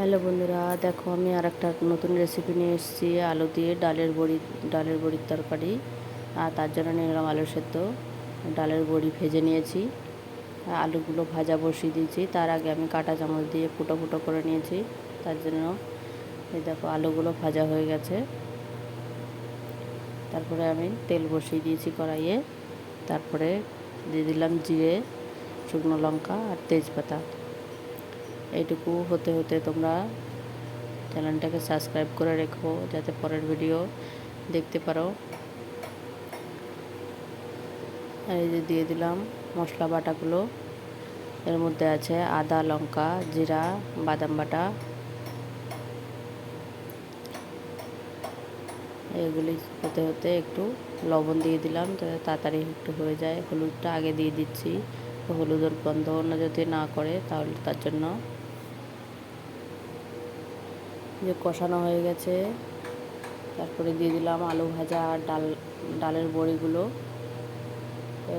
Hello বন্ধুরা, দেখো আমি আর একটা নতুন রেসিপি নিয়ে এসেছি। আলু দিয়ে ডালের বড়ির তরকারি। আর তার জন্য নিয়ে নিলাম আলু সেদ্ধ, ডালের বড়ি ভেজে নিয়েছি। আলুগুলো ভাজা বসিয়ে দিয়েছি। তার আগে আমি কাঁটা চামচ দিয়ে ফুটো ফুটো করে নিয়েছি। তার জন্য এই দেখো আলুগুলো ভাজা হয়ে গেছে। তারপরে আমি তেল বসিয়ে দিয়েছি কড়াইয়ে। তারপরে দিয়ে দিলাম জিরে, শুকনো লঙ্কা আর তেজপাতা। এইটুকু হতে হতে তোমরা চ্যানেলটাকে সাবস্ক্রাইব করে রেখো যাতে পরের ভিডিও দেখতে পারো। আর এই যে দিয়ে দিলাম মশলা বাটাগুলো। এর মধ্যে আছে আদা, লঙ্কা, জিরা, বাদাম বাটা। এগুলি হতে হতে একটু লবণ দিয়ে দিলাম যাতে তাড়াতাড়ি একটু হয়ে যায়। হলুদটা আগে দিয়ে দিচ্ছি, হলুদের গন্ধ অন্য যদি না করে তাহলে তার জন্য। যে কষানো হয়ে গেছে, তারপরে দিয়ে দিলাম আলু ভাজা আর ডালের বড়িগুলো।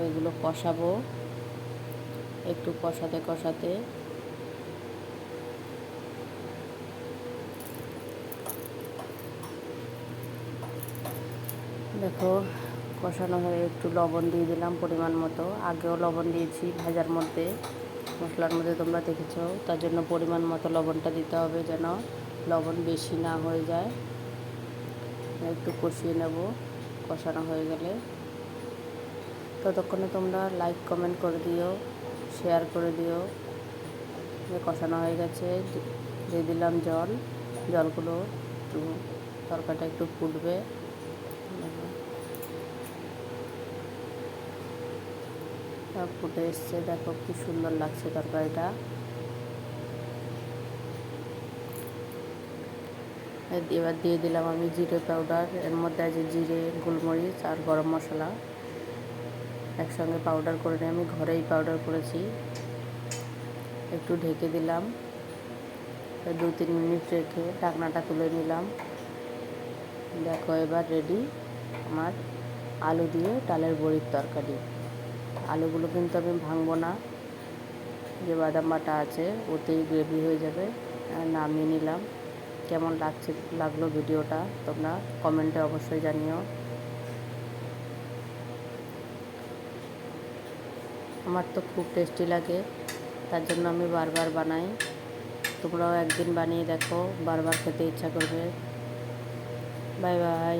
এগুলো কষাবো। একটু কষাতে কষাতে দেখো কষানো হয়ে একটু লবণ দিয়ে দিলাম পরিমাণ মতো। আগেও লবণ দিয়েছি ভাজার মধ্যে, মশলার মধ্যে তোমরা দেখেছো। তার জন্য পরিমাণ মতো লবণটা দিতে হবে যেন লবণ বেশি না হয়ে যায়। একটু কষিয়ে নেব। কষানো হয়ে গেলে ততক্ষণে তোমরা লাইক কমেন্ট করে দিও, শেয়ার করে দিও। কষানো হয়ে গেছে, দিয়ে দিলাম জলগুলো একটু, তরকারিটা একটু ফুটবে। ফুটে এসছে, দেখো কি সুন্দর লাগছে তরকারিটা। এবার দিয়ে দিলাম আমি জিরে পাউডার। এর মধ্যে আছে জিরে, গোলমরিচ আর গরম মশলা একসঙ্গে পাউডার করে নিয়ে আমি ঘরেই পাউডার করেছি। একটু ঢেকে দিলাম, 2-3 মিনিট রেখে ঢাকনাটা তুলে নিলাম। দেখো এবার রেডি আমার আলু দিয়ে ডালের বড়ির তরকারি। আলুগুলো কিন্তু আমি ভাঙবো না, যে বাদাম বাটা আছে ওতেই গ্রেভি হয়ে যাবে। নামিয়ে নিলাম। কেমন লাগলো ভিডিওটা তোমরা কমেন্টে অবশ্যই জানিও। আমার তো খুব টেস্টি লাগে, তার জন্য আমি বারবার বানাই। তোমরাও একদিন বানিয়ে দেখো, বারবার খেতে ইচ্ছা করবে। Bye bye.